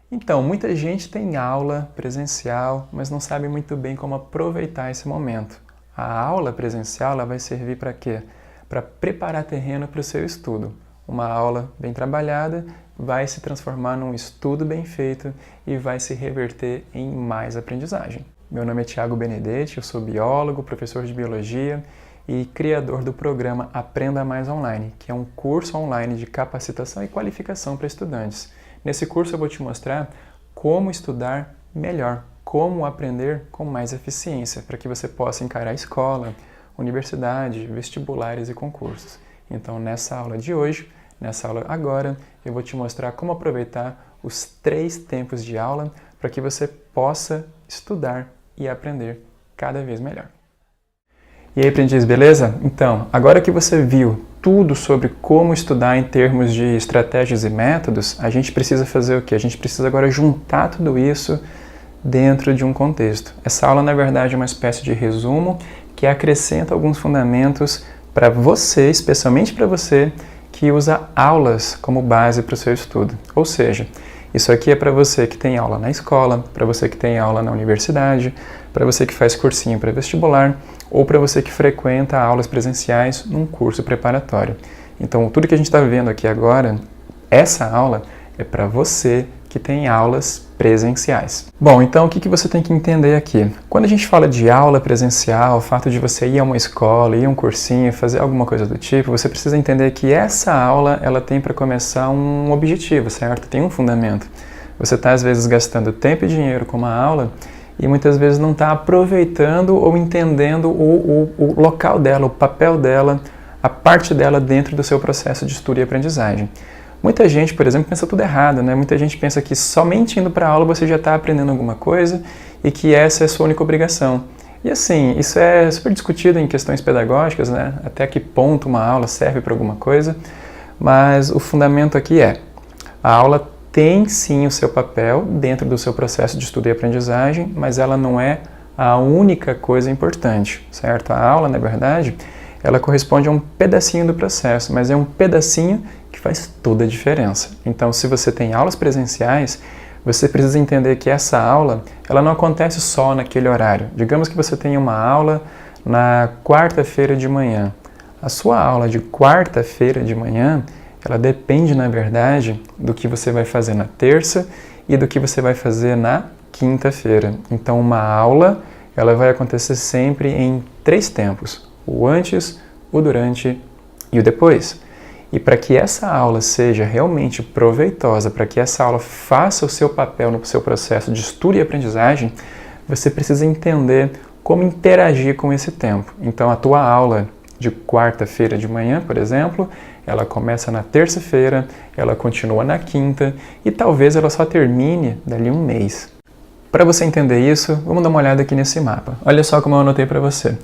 Então, muita gente tem aula presencial, mas não sabe muito bem como aproveitar esse momento. A aula presencial ela vai servir para quê? Para preparar terreno para o seu estudo. Uma aula bem trabalhada vai se transformar num estudo bem feito e vai se reverter em mais aprendizagem. Meu nome é Thiago Benedetti, eu sou biólogo, professor de biologia e criador do programa Aprenda Mais Online, que é um curso online de capacitação e qualificação para estudantes. Nesse curso eu vou te mostrar como estudar melhor, como aprender com mais eficiência, para que você possa encarar a escola, universidade, vestibulares e concursos. Então nessa aula de hoje, nessa aula agora, eu vou te mostrar como aproveitar os 3 tempos de aula para que você possa estudar e aprender cada vez melhor. E aí, aprendiz, beleza? Então, agora que você viu tudo sobre como estudar em termos de estratégias e métodos, a gente precisa fazer o quê? A gente precisa agora juntar tudo isso dentro de um contexto. Essa aula, na verdade, é uma espécie de resumo que acrescenta alguns fundamentos para você, especialmente para você, que usa aulas como base para o seu estudo. Ou seja, isso aqui é para você que tem aula na escola, para você que tem aula na universidade, para você que faz cursinho para vestibular ou para você que frequenta aulas presenciais num curso preparatório. Então, tudo que a gente está vendo aqui agora, essa aula é para você que tem aulas presenciais. Bom, então o que você tem que entender aqui? Quando a gente fala de aula presencial, o fato de você ir a uma escola, ir a um cursinho, fazer alguma coisa do tipo, você precisa entender que essa aula ela tem para começar um objetivo, certo? Tem um fundamento. Você está às vezes gastando tempo e dinheiro com uma aula e muitas vezes não está aproveitando ou entendendo o local dela, o papel dela, a parte dela dentro do seu processo de estudo e aprendizagem. Muita gente, por exemplo, pensa tudo errado, né? Muita gente pensa que somente indo para a aula você já está aprendendo alguma coisa e que essa é a sua única obrigação. E assim, isso é super discutido em questões pedagógicas, né? Até que ponto uma aula serve para alguma coisa, mas o fundamento aqui é: a aula tem sim o seu papel dentro do seu processo de estudo e aprendizagem, mas ela não é a única coisa importante, certo? A aula, na verdade, ela corresponde a um pedacinho do processo, mas é um pedacinho que faz toda a diferença. Então, se você tem aulas presenciais, você precisa entender que essa aula, ela não acontece só naquele horário. Digamos que você tenha uma aula na quarta-feira de manhã. A sua aula de quarta-feira de manhã, ela depende, na verdade, do que você vai fazer na terça e do que você vai fazer na quinta-feira. Então, uma aula, ela vai acontecer sempre em 3 tempos: o antes, o durante e o depois. E para que essa aula seja realmente proveitosa, para que essa aula faça o seu papel no seu processo de estudo e aprendizagem, você precisa entender como interagir com esse tempo. Então, a tua aula de quarta-feira de manhã, por exemplo, ela começa na terça-feira, ela continua na quinta e talvez ela só termine dali um mês. Para você entender isso, vamos dar uma olhada aqui nesse mapa. Olha só como eu anotei para você.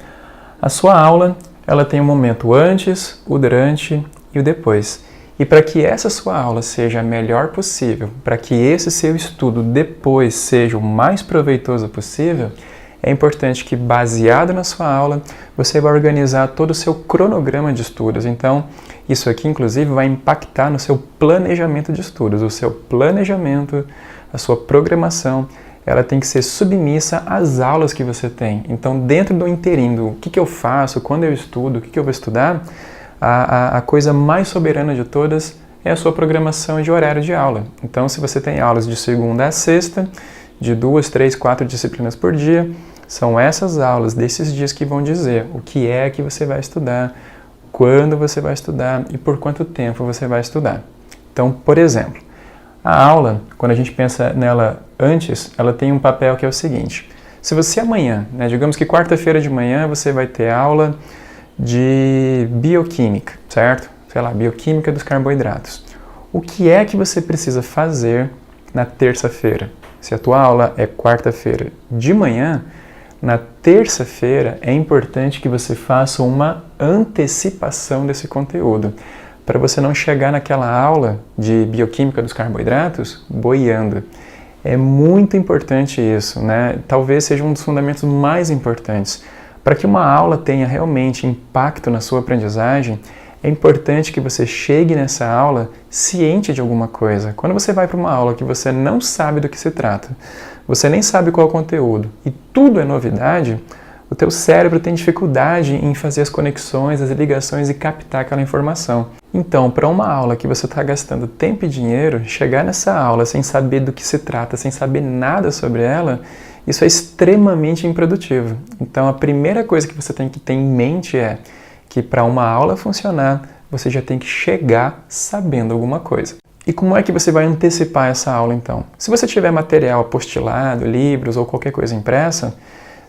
A sua aula, ela tem um momento antes, o durante e o depois. E para que essa sua aula seja a melhor possível, para que esse seu estudo depois seja o mais proveitoso possível, é importante que, baseado na sua aula, você vai organizar todo o seu cronograma de estudos. Então, isso aqui, inclusive, vai impactar no seu planejamento de estudos. O seu planejamento, a sua programação, ela tem que ser submissa às aulas que você tem. Então, dentro do inteirinho, do que eu faço, quando eu estudo, o que eu vou estudar, a coisa mais soberana de todas é a sua programação de horário de aula. Então, se você tem aulas de segunda a sexta, de 2, 3, 4 disciplinas por dia, são essas aulas desses dias que vão dizer o que é que você vai estudar, quando você vai estudar e por quanto tempo você vai estudar. Então, por exemplo, a aula, quando a gente pensa nela antes, ela tem um papel que é o seguinte: se você amanhã, digamos que quarta-feira de manhã você vai ter aula de bioquímica, certo? Sei lá, bioquímica dos carboidratos. O que é que você precisa fazer na terça-feira? Se a tua aula é quarta-feira de manhã, na terça-feira é importante que você faça uma antecipação desse conteúdo, para você não chegar naquela aula de bioquímica dos carboidratos boiando. É muito importante isso, né? Talvez seja um dos fundamentos mais importantes. Para que uma aula tenha realmente impacto na sua aprendizagem, é importante que você chegue nessa aula ciente de alguma coisa. Quando você vai para uma aula que você não sabe do que se trata, você nem sabe qual é o conteúdo e tudo é novidade, o teu cérebro tem dificuldade em fazer as conexões, as ligações e captar aquela informação. Então, para uma aula que você está gastando tempo e dinheiro, chegar nessa aula sem saber do que se trata, sem saber nada sobre ela, isso é extremamente improdutivo. Então, a primeira coisa que você tem que ter em mente é que para uma aula funcionar, você já tem que chegar sabendo alguma coisa. E como é que você vai antecipar essa aula, então? Se você tiver material apostilado, livros ou qualquer coisa impressa,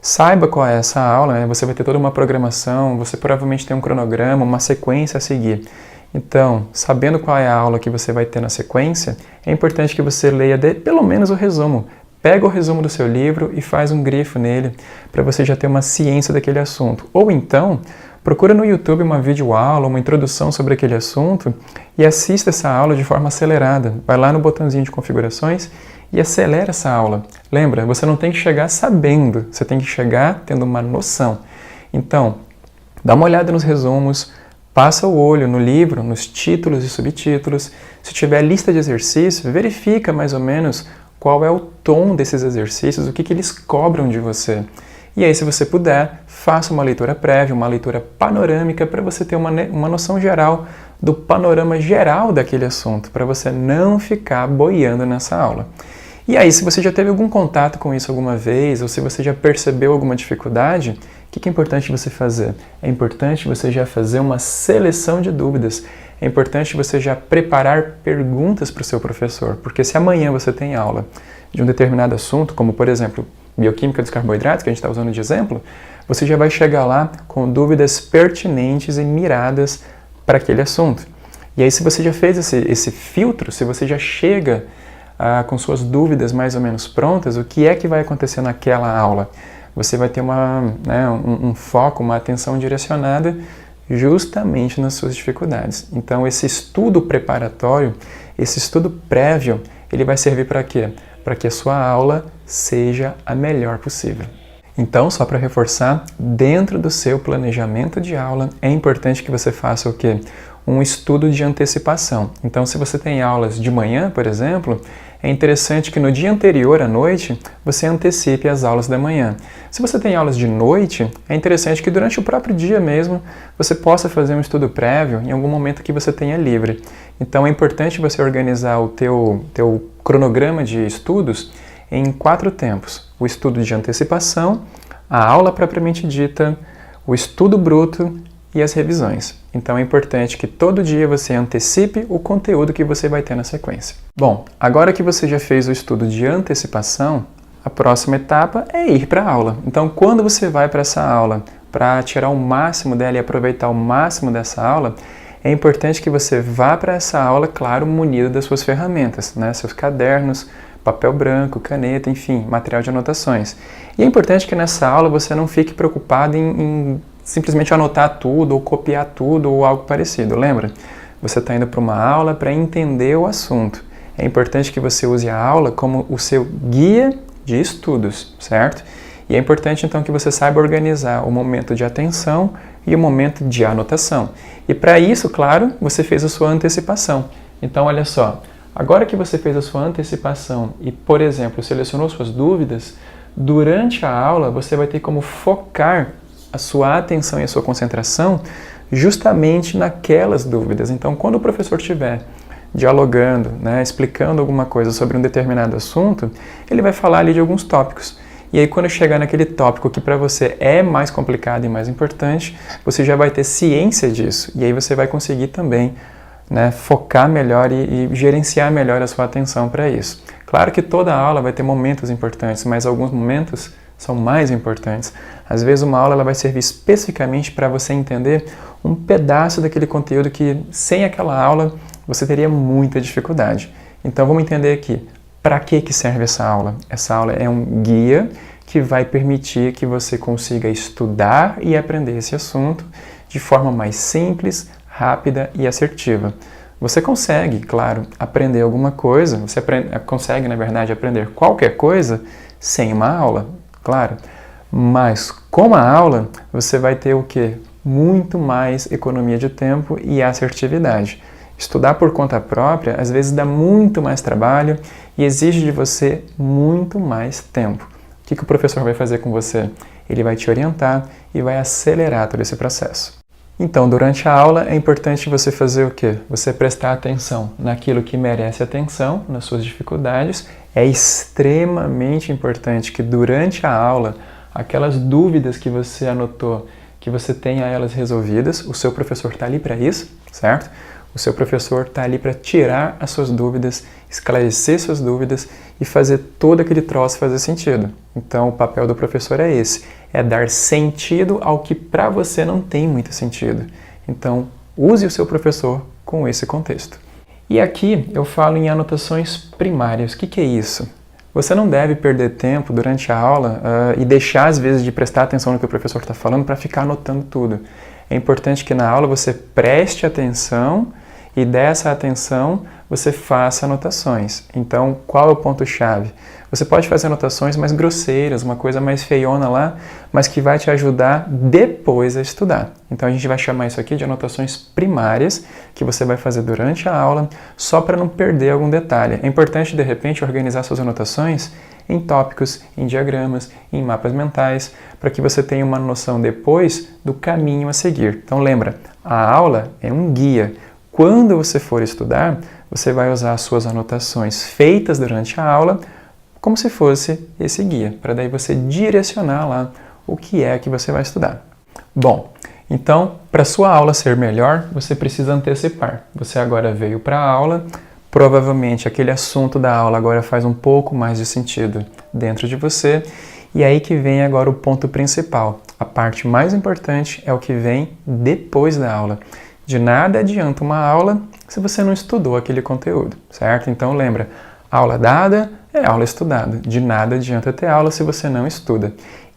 saiba qual é essa aula, né? Você vai ter toda uma programação, você provavelmente tem um cronograma, uma sequência a seguir. Então, sabendo qual é a aula que você vai ter na sequência, é importante que você leia pelo menos o resumo. Pega o resumo do seu livro e faz um grifo nele para você já ter uma ciência daquele assunto. Ou então, procura no YouTube uma videoaula, uma introdução sobre aquele assunto e assista essa aula de forma acelerada. Vai lá no botãozinho de configurações e acelera essa aula. Lembra, você não tem que chegar sabendo, você tem que chegar tendo uma noção. Então, dá uma olhada nos resumos, passa o olho no livro, nos títulos e subtítulos. Se tiver lista de exercícios, verifica mais ou menos qual é o tom desses exercícios, o que eles cobram de você. E aí, se você puder, faça uma leitura prévia, uma leitura panorâmica para você ter uma noção geral do panorama geral daquele assunto, para você não ficar boiando nessa aula. E aí, se você já teve algum contato com isso alguma vez, ou se você já percebeu alguma dificuldade, o que é importante você fazer? É importante você já fazer uma seleção de dúvidas. É importante você já preparar perguntas para o seu professor, porque se amanhã você tem aula de um determinado assunto, como por exemplo, bioquímica dos carboidratos, que a gente está usando de exemplo, você já vai chegar lá com dúvidas pertinentes e miradas para aquele assunto. E aí, se você já fez esse filtro, se você já chega com suas dúvidas mais ou menos prontas, o que é que vai acontecer naquela aula? Você vai ter um foco, uma atenção direcionada justamente nas suas dificuldades. Então, esse estudo preparatório, esse estudo prévio, ele vai servir para quê? Para que a sua aula seja a melhor possível. Então, só para reforçar, dentro do seu planejamento de aula, é importante que você faça o quê? Um estudo de antecipação. Então, se você tem aulas de manhã, por exemplo, é interessante que no dia anterior à noite, você antecipe as aulas da manhã. Se você tem aulas de noite, é interessante que durante o próprio dia mesmo, você possa fazer um estudo prévio em algum momento que você tenha livre. Então, é importante você organizar o teu cronograma de estudos em 4 tempos. O estudo de antecipação, a aula propriamente dita, o estudo bruto e as revisões. Então é importante que todo dia você antecipe o conteúdo que você vai ter na sequência. Bom, agora que você já fez o estudo de antecipação, a próxima etapa é ir para a aula. Então, quando você vai para essa aula, para tirar o máximo dela e aproveitar o máximo dessa aula, é importante que você vá para essa aula, claro, munido das suas ferramentas, né? Seus cadernos, papel branco, caneta, enfim, material de anotações. E é importante que nessa aula você não fique preocupado em simplesmente anotar tudo ou copiar tudo ou algo parecido. Lembra? Você está indo para uma aula para entender o assunto. É importante que você use a aula como o seu guia de estudos, certo? E é importante então que você saiba organizar o momento de atenção e o momento de anotação. E para isso, claro, você fez a sua antecipação. Então, olha só, agora que você fez a sua antecipação e, por exemplo, selecionou suas dúvidas, durante a aula você vai ter como focar a sua atenção e a sua concentração justamente naquelas dúvidas. Então, quando o professor estiver dialogando, explicando alguma coisa sobre um determinado assunto, ele vai falar ali de alguns tópicos. E aí, quando chegar naquele tópico que para você é mais complicado e mais importante, você já vai ter ciência disso. E aí você vai conseguir também focar melhor e gerenciar melhor a sua atenção para isso. Claro que toda aula vai ter momentos importantes, mas alguns momentos são mais importantes. Às vezes uma aula ela vai servir especificamente para você entender um pedaço daquele conteúdo que sem aquela aula você teria muita dificuldade. Então vamos entender aqui, para que serve essa aula? Essa aula é um guia que vai permitir que você consiga estudar e aprender esse assunto de forma mais simples, rápida e assertiva. Você consegue, claro, aprender alguma coisa, você consegue, na verdade, aprender qualquer coisa sem uma aula, claro. Mas com a aula, você vai ter o quê? muito mais economia de tempo e assertividade. Estudar por conta própria, às vezes, dá muito mais trabalho e exige de você muito mais tempo. O que o professor vai fazer com você? Ele vai te orientar e vai acelerar todo esse processo. Então, durante a aula, é importante você fazer o quê? Você prestar atenção naquilo que merece atenção, nas suas dificuldades. É extremamente importante que durante a aula, aquelas dúvidas que você anotou, que você tenha elas resolvidas. O seu professor está ali para isso, certo? O seu professor está ali para tirar as suas dúvidas, esclarecer suas dúvidas e fazer todo aquele troço fazer sentido. Então, o papel do professor é esse, é dar sentido ao que para você não tem muito sentido. Então, use o seu professor com esse contexto. E aqui eu falo em anotações primárias. O que é isso? Você não deve perder tempo durante a aula e deixar, às vezes, de prestar atenção no que o professor está falando para ficar anotando tudo. É importante que na aula você preste atenção e dessa atenção você faça anotações. Então, qual é o ponto-chave? Você pode fazer anotações mais grosseiras, uma coisa mais feiona lá, mas que vai te ajudar depois a estudar. Então, a gente vai chamar isso aqui de anotações primárias, que você vai fazer durante a aula, só para não perder algum detalhe. É importante, de repente, organizar suas anotações em tópicos, em diagramas, em mapas mentais, para que você tenha uma noção depois do caminho a seguir. Então, lembra, a aula é um guia. Quando você for estudar, você vai usar as suas anotações feitas durante a aula como se fosse esse guia, para daí você direcionar lá o que é que você vai estudar. Bom, então, para a sua aula ser melhor, você precisa antecipar. Você agora veio para a aula, provavelmente aquele assunto da aula agora faz um pouco mais de sentido dentro de você, e aí que vem agora o ponto principal. A parte mais importante é o que vem depois da aula. De nada adianta uma aula se você não estudou aquele conteúdo, certo? Então lembra, aula dada é aula estudada. De nada adianta ter aula se você não estuda.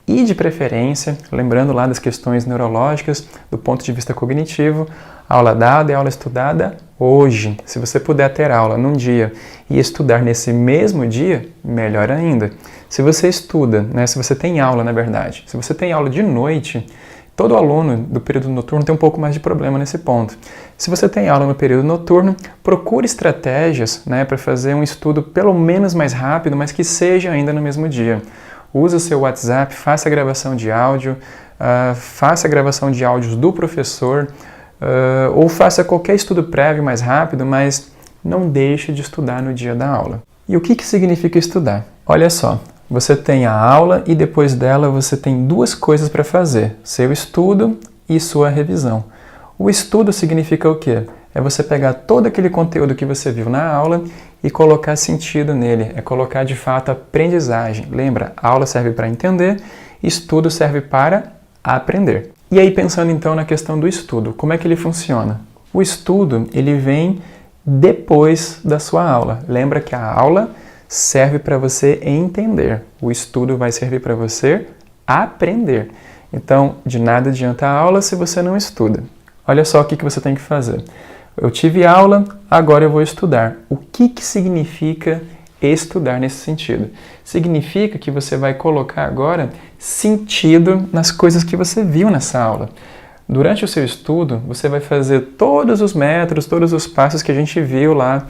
E de preferência, lembrando lá das questões neurológicas, do ponto de vista cognitivo, aula dada é aula estudada hoje. Se você puder ter aula num dia e estudar nesse mesmo dia, melhor ainda. Se você estuda, se você tem aula, na verdade, se você tem aula de noite, todo aluno do período noturno tem um pouco mais de problema nesse ponto. Se você tem aula no período noturno, procure estratégias para fazer um estudo pelo menos mais rápido, mas que seja ainda no mesmo dia. Use o seu WhatsApp, faça a gravação de áudio, faça a gravação de áudios do professor, ou faça qualquer estudo prévio mais rápido, mas não deixe de estudar no dia da aula. E o que significa estudar? Olha só. Você tem a aula e depois dela você tem duas coisas para fazer, seu estudo e sua revisão. O estudo significa o quê? É você pegar todo aquele conteúdo que você viu na aula e colocar sentido nele, é colocar de fato aprendizagem. Lembra, a aula serve para entender, estudo serve para aprender. E aí pensando então na questão do estudo, como é que ele funciona? O estudo ele vem depois da sua aula. Lembra que a aula serve para você entender. O estudo vai servir para você aprender. Então, de nada adianta a aula se você não estuda. Olha só o que você tem que fazer. Eu tive aula, agora eu vou estudar. O que significa estudar nesse sentido? Significa que você vai colocar agora sentido nas coisas que você viu nessa aula. Durante o seu estudo, você vai fazer todos os métodos, todos os passos que a gente viu lá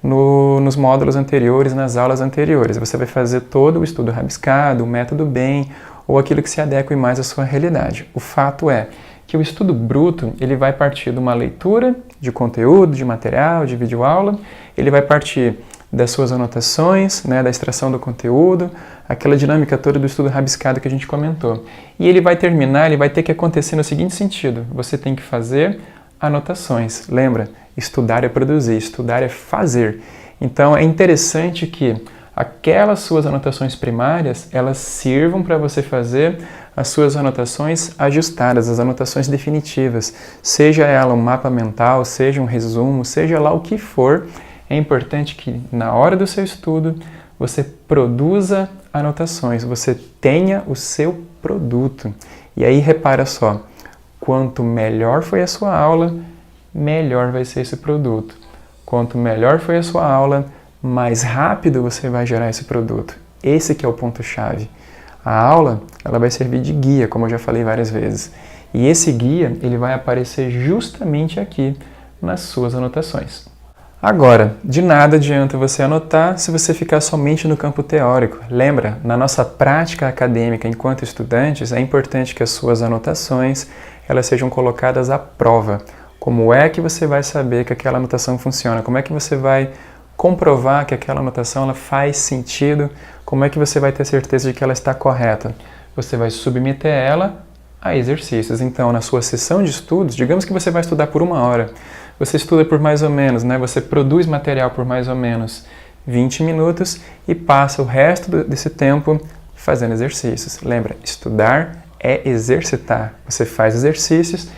nos módulos anteriores, nas aulas anteriores. Você vai fazer todo o estudo rabiscado, o método BEM, ou aquilo que se adeque mais à sua realidade. O fato é que o estudo bruto, ele vai partir de uma leitura de conteúdo, de material, de videoaula, ele vai partir das suas anotações, da extração do conteúdo, aquela dinâmica toda do estudo rabiscado que a gente comentou. E ele vai terminar, ele vai ter que acontecer no seguinte sentido: você tem que fazer anotações. Lembra? Estudar é produzir, estudar é fazer. Então é interessante que aquelas suas anotações primárias, elas sirvam para você fazer as suas anotações ajustadas, as anotações definitivas. Seja ela um mapa mental, seja um resumo, seja lá o que for, é importante que na hora do seu estudo você produza anotações, você tenha o seu produto. E aí repara só, quanto melhor foi a sua aula, melhor vai ser esse produto. Quanto melhor foi a sua aula, mais rápido você vai gerar esse produto. Esse que é o ponto-chave. A aula, ela vai servir de guia, como eu já falei várias vezes. E esse guia ele vai aparecer justamente aqui nas suas anotações. Agora, de nada adianta você anotar se você ficar somente no campo teórico. Lembra, na nossa prática acadêmica enquanto estudantes, é importante que as suas anotações elas sejam colocadas à prova. Como é que você vai saber que aquela anotação funciona? Como é que você vai comprovar que aquela anotação ela faz sentido? Como é que você vai ter certeza de que ela está correta? Você vai submeter ela a exercícios. Então, na sua sessão de estudos, digamos que você vai estudar por 1 hora. Você estuda por mais ou menos, você produz material por mais ou menos 20 minutos e passa o resto desse tempo fazendo exercícios. Lembra, estudar é exercitar. Você faz exercícios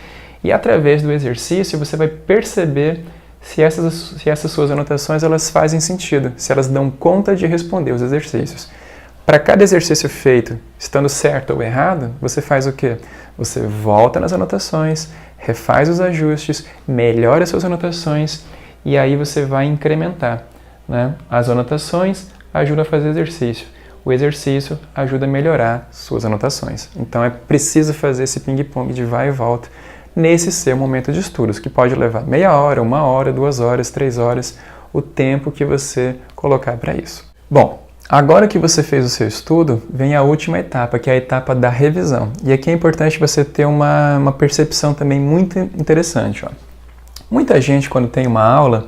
e através do exercício você vai perceber se essas suas anotações elas fazem sentido, se elas dão conta de responder os exercícios. Para cada exercício feito, estando certo ou errado, você faz o quê? Você volta nas anotações, refaz os ajustes, melhora as suas anotações e aí você vai incrementar. As anotações ajudam a fazer exercício. O exercício ajuda a melhorar suas anotações. Então é preciso fazer esse ping-pong de vai e volta nesse seu momento de estudos, que pode levar meia hora, 1 hora, 2 horas, 3 horas, o tempo que você colocar para isso. Bom, agora que você fez o seu estudo, vem a última etapa, que é a etapa da revisão. E aqui é importante você ter uma percepção também muito interessante. Muita gente, quando tem uma aula,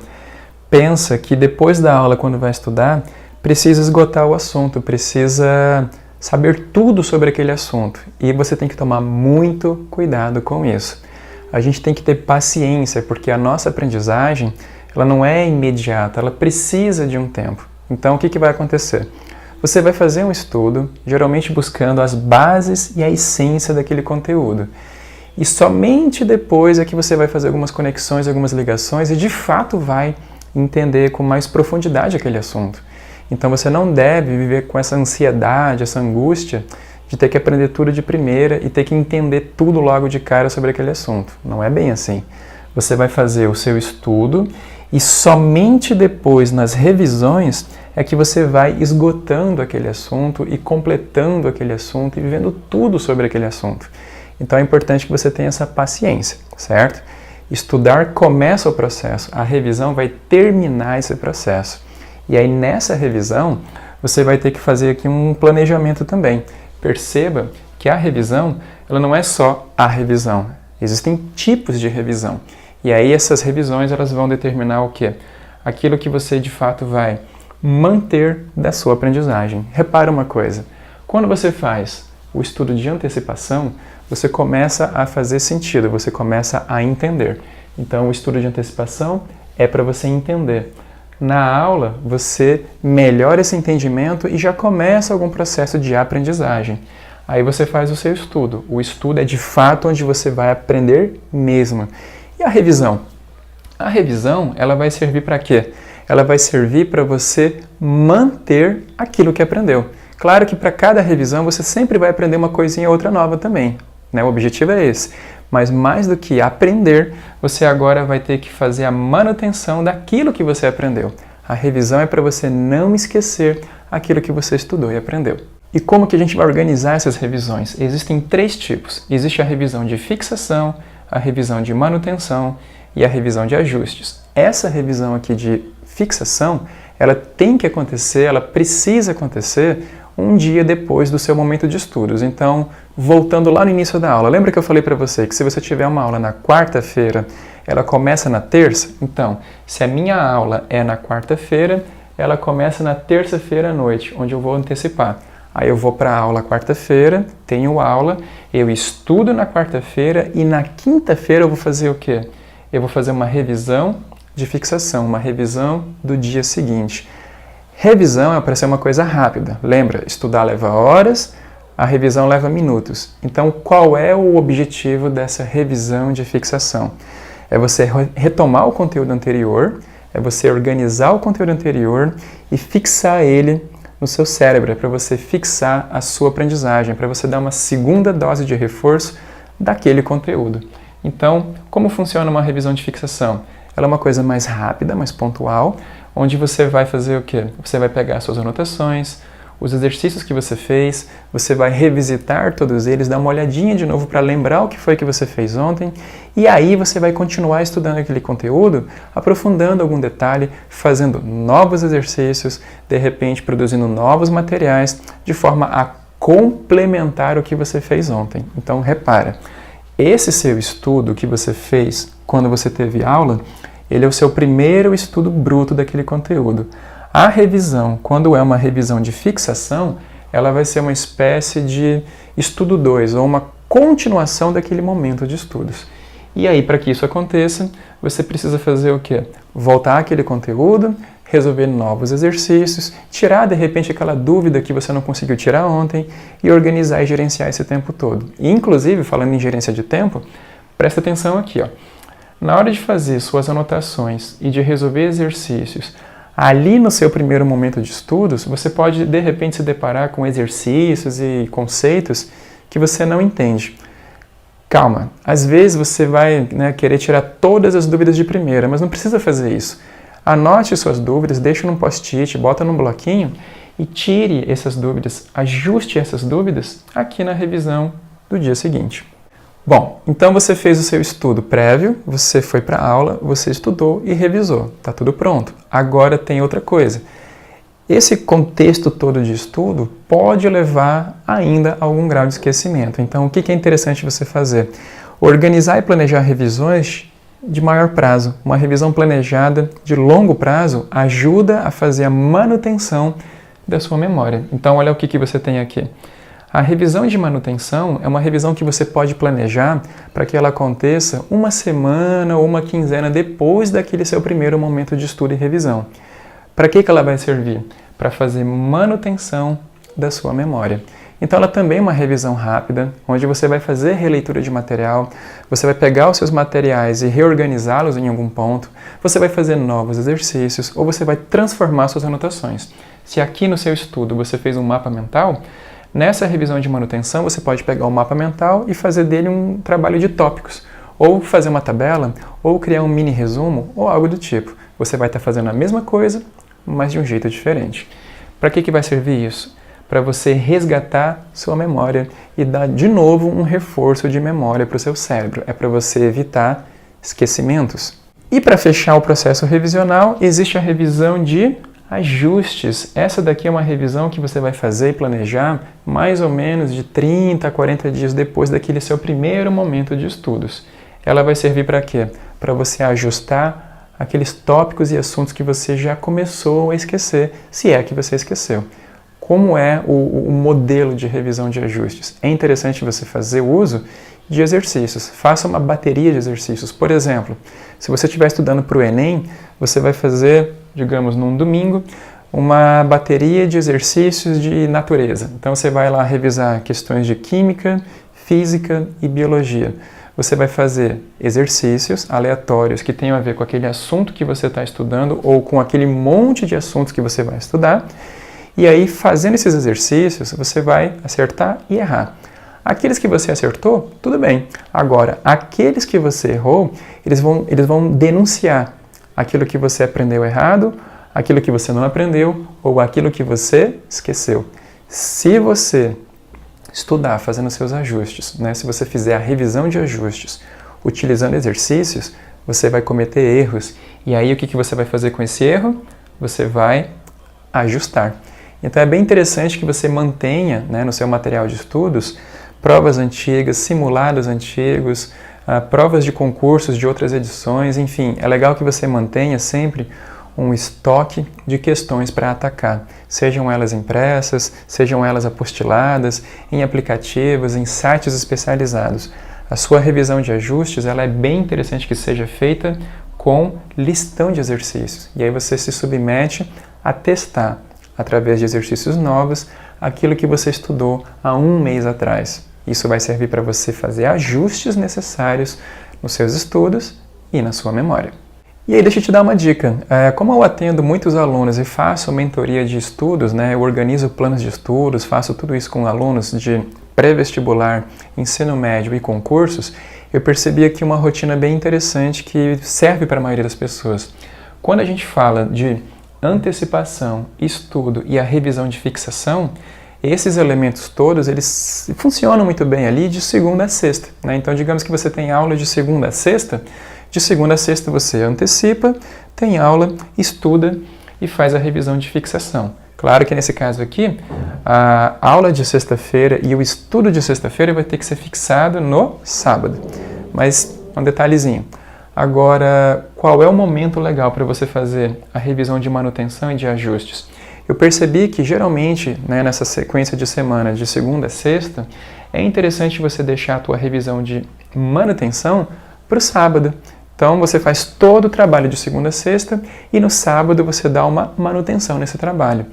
pensa que depois da aula, quando vai estudar, precisa esgotar o assunto, precisa saber tudo sobre aquele assunto. E você tem que tomar muito cuidado com isso. A gente tem que ter paciência, porque a nossa aprendizagem ela não é imediata, ela precisa de um tempo. Então, o que vai acontecer? Você vai fazer um estudo, geralmente buscando as bases e a essência daquele conteúdo. E somente depois é que você vai fazer algumas conexões, algumas ligações e, de fato, vai entender com mais profundidade aquele assunto. Então, você não deve viver com essa ansiedade, essa angústia de ter que aprender tudo de primeira e ter que entender tudo logo de cara sobre aquele assunto. Não é bem assim. Você vai fazer o seu estudo e somente depois, nas revisões, é que você vai esgotando aquele assunto e completando aquele assunto e vivendo tudo sobre aquele assunto. Então é importante que você tenha essa paciência, certo? Estudar começa o processo, a revisão vai terminar esse processo. E aí nessa revisão, você vai ter que fazer aqui um planejamento também. Perceba que a revisão, ela não é só a revisão. Existem tipos de revisão. E aí essas revisões elas vão determinar o quê? Aquilo que você de fato vai manter da sua aprendizagem. Repara uma coisa, quando você faz o estudo de antecipação, você começa a fazer sentido, você começa a entender. Então o estudo de antecipação é para você entender. Na aula, você melhora esse entendimento e já começa algum processo de aprendizagem. Aí você faz o seu estudo. O estudo é de fato onde você vai aprender mesmo. E a revisão? A revisão, ela vai servir para quê? Ela vai servir para você manter aquilo que aprendeu. Claro que para cada revisão você sempre vai aprender uma coisinha ou outra nova também, O objetivo é esse. Mas mais do que aprender, você agora vai ter que fazer a manutenção daquilo que você aprendeu. A revisão é para você não esquecer aquilo que você estudou e aprendeu. E como que a gente vai organizar essas revisões? Existem 3 tipos. Existe a revisão de fixação, a revisão de manutenção e a revisão de ajustes. Essa revisão aqui de fixação, ela tem que acontecer, ela precisa acontecer um dia depois do seu momento de estudos. Então, voltando lá no início da aula, lembra que eu falei para você que se você tiver uma aula na quarta-feira, ela começa na terça? Então, se a minha aula é na quarta-feira, ela começa na terça-feira à noite, onde eu vou antecipar. Aí eu vou para a aula quarta-feira, tenho aula, eu estudo na quarta-feira e na quinta-feira eu vou fazer o quê? Eu vou fazer uma revisão de fixação, uma revisão do dia seguinte. Revisão é para ser uma coisa rápida. Lembra, estudar leva horas, a revisão leva minutos. Então, qual é o objetivo dessa revisão de fixação? É você retomar o conteúdo anterior, é você organizar o conteúdo anterior e fixar ele no seu cérebro, é para você fixar a sua aprendizagem, para você dar uma segunda dose de reforço daquele conteúdo. Então, como funciona uma revisão de fixação? Ela é uma coisa mais rápida, mais pontual, onde você vai fazer o quê? Você vai pegar suas anotações, os exercícios que você fez, você vai revisitar todos eles, dar uma olhadinha de novo para lembrar o que foi que você fez ontem, e aí você vai continuar estudando aquele conteúdo, aprofundando algum detalhe, fazendo novos exercícios, de repente produzindo novos materiais, de forma a complementar o que você fez ontem. Então, repara, esse seu estudo que você fez quando você teve aula, ele é o seu primeiro estudo bruto daquele conteúdo. A revisão, quando é uma revisão de fixação, ela vai ser uma espécie de estudo 2, ou uma continuação daquele momento de estudos. E aí, para que isso aconteça, você precisa fazer o quê? Voltar àquele conteúdo, resolver novos exercícios, tirar de repente aquela dúvida que você não conseguiu tirar ontem e organizar e gerenciar esse tempo todo. E, inclusive, falando em gerência de tempo, presta atenção aqui, ó. Na hora de fazer suas anotações e de resolver exercícios, ali no seu primeiro momento de estudos, você pode de repente se deparar com exercícios e conceitos que você não entende. Calma, às vezes você vai querer tirar todas as dúvidas de primeira, mas não precisa fazer isso. Anote suas dúvidas, deixe num post-it, bota num bloquinho e tire essas dúvidas, ajuste essas dúvidas aqui na revisão do dia seguinte. Bom, então você fez o seu estudo prévio, você foi para a aula, você estudou e revisou, está tudo pronto. Agora tem outra coisa. Esse contexto todo de estudo pode levar ainda a algum grau de esquecimento. Então, o que é interessante você fazer? Organizar e planejar revisões de maior prazo. Uma revisão planejada de longo prazo ajuda a fazer a manutenção da sua memória. Então, olha o que você tem aqui. A revisão de manutenção é uma revisão que você pode planejar para que ela aconteça uma semana ou uma quinzena depois daquele seu primeiro momento de estudo e revisão. Para que ela vai servir? Para fazer manutenção da sua memória. Então ela também é uma revisão rápida, onde você vai fazer releitura de material, você vai pegar os seus materiais e reorganizá-los em algum ponto, você vai fazer novos exercícios ou você vai transformar suas anotações. Se aqui no seu estudo você fez um mapa mental, nessa revisão de manutenção, você pode pegar o mapa mental e fazer dele um trabalho de tópicos, ou fazer uma tabela, ou criar um mini resumo, ou algo do tipo. Você vai estar fazendo a mesma coisa, mas de um jeito diferente. Para que vai servir isso? Para você resgatar sua memória e dar de novo um reforço de memória para o seu cérebro. É para você evitar esquecimentos. E para fechar o processo revisional, existe a revisão de ajustes. Essa daqui é uma revisão que você vai fazer e planejar mais ou menos de 30 a 40 dias depois daquele seu primeiro momento de estudos. Ela vai servir para quê? Para você ajustar aqueles tópicos e assuntos que você já começou a esquecer, se é que você esqueceu. Como é o modelo de revisão de ajustes? É interessante você fazer o uso de exercícios. Faça uma bateria de exercícios. Por exemplo, se você estiver estudando para o Enem, você vai fazer, digamos, num domingo, uma bateria de exercícios de natureza. Então você vai lá revisar questões de química, física e biologia. Você vai fazer exercícios aleatórios que tenham a ver com aquele assunto que você está estudando ou com aquele monte de assuntos que você vai estudar. E aí, fazendo esses exercícios, você vai acertar e errar. Aqueles que você acertou, tudo bem. Agora, aqueles que você errou, eles vão denunciar aquilo que você aprendeu errado, aquilo que você não aprendeu ou aquilo que você esqueceu. Se você estudar fazendo seus ajustes, se você fizer a revisão de ajustes utilizando exercícios, você vai cometer erros. E aí, o que você vai fazer com esse erro? Você vai ajustar. Então é bem interessante que você mantenha no seu material de estudos provas antigas, simulados antigos, provas de concursos de outras edições, enfim, é legal que você mantenha sempre um estoque de questões para atacar, sejam elas impressas, sejam elas apostiladas, em aplicativos, em sites especializados. A sua revisão de ajustes ela é bem interessante que seja feita com listão de exercícios, e aí você se submete a testar através de exercícios novos, aquilo que você estudou há um mês atrás. Isso vai servir para você fazer ajustes necessários nos seus estudos e na sua memória. E aí deixa eu te dar uma dica. Como eu atendo muitos alunos e faço mentoria de estudos, eu organizo planos de estudos, faço tudo isso com alunos de pré-vestibular, ensino médio e concursos, eu percebi aqui uma rotina bem interessante que serve para a maioria das pessoas. Quando a gente fala de antecipação, estudo e a revisão de fixação, esses elementos todos, eles funcionam muito bem ali de segunda a sexta, né? Então, digamos que você tem aula de segunda a sexta você antecipa, tem aula, estuda e faz a revisão de fixação. Claro que nesse caso aqui, a aula de sexta-feira e o estudo de sexta-feira vai ter que ser fixado no sábado. Mas um detalhezinho. Agora, qual é o momento legal para você fazer a revisão de manutenção e de ajustes? Eu percebi que geralmente, né, nessa sequência de semana, de segunda a sexta, é interessante você deixar a tua revisão de manutenção para o sábado. Então, você faz todo o trabalho de segunda a sexta e no sábado você dá uma manutenção nesse trabalho.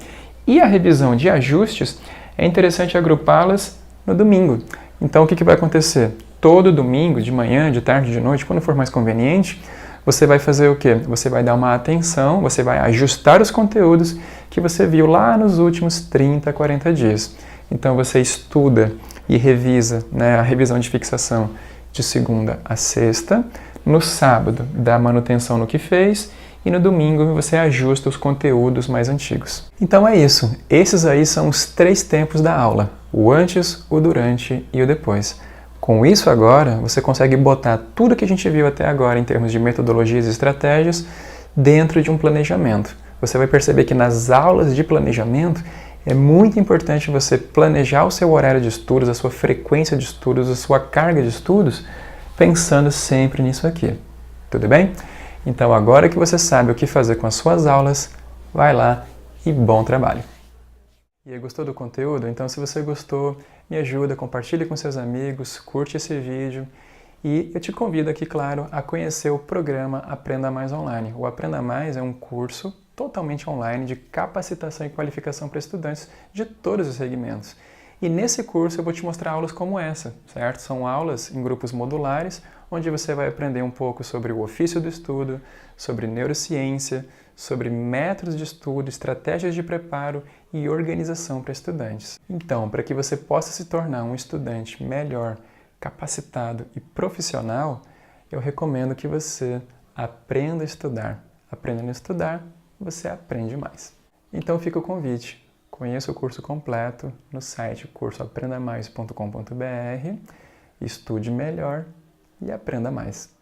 E a revisão de ajustes, é interessante agrupá-las no domingo. Então, o que vai acontecer? Todo domingo, de manhã, de tarde, de noite, quando for mais conveniente, você vai fazer o quê? Você vai dar uma atenção, você vai ajustar os conteúdos que você viu lá nos últimos 30, 40 dias. Então, você estuda e revisa, né, a revisão de fixação de segunda a sexta. No sábado, dá manutenção no que fez e no domingo você ajusta os conteúdos mais antigos. Então é isso. Esses aí são os 3 tempos da aula: o antes, o durante e o depois. Com isso agora, você consegue botar tudo que a gente viu até agora em termos de metodologias e estratégias dentro de um planejamento. Você vai perceber que nas aulas de planejamento é muito importante você planejar o seu horário de estudos, a sua frequência de estudos, a sua carga de estudos, pensando sempre nisso aqui. Tudo bem? Então, agora que você sabe o que fazer com as suas aulas, vai lá e bom trabalho! E aí, gostou do conteúdo? Então, se você gostou, me ajuda, compartilhe com seus amigos, curte esse vídeo e eu te convido aqui, claro, a conhecer o programa Aprenda Mais Online. O Aprenda Mais é um curso totalmente online de capacitação e qualificação para estudantes de todos os segmentos. E nesse curso eu vou te mostrar aulas como essa, certo? São aulas em grupos modulares, onde você vai aprender um pouco sobre o ofício do estudo, sobre neurociência, sobre métodos de estudo, estratégias de preparo e organização para estudantes. Então, para que você possa se tornar um estudante melhor, capacitado e profissional, eu recomendo que você aprenda a estudar. Aprendendo a estudar, você aprende mais. Então fica o convite. Conheça o curso completo no site cursoaprendamais.com.br, estude melhor e aprenda mais.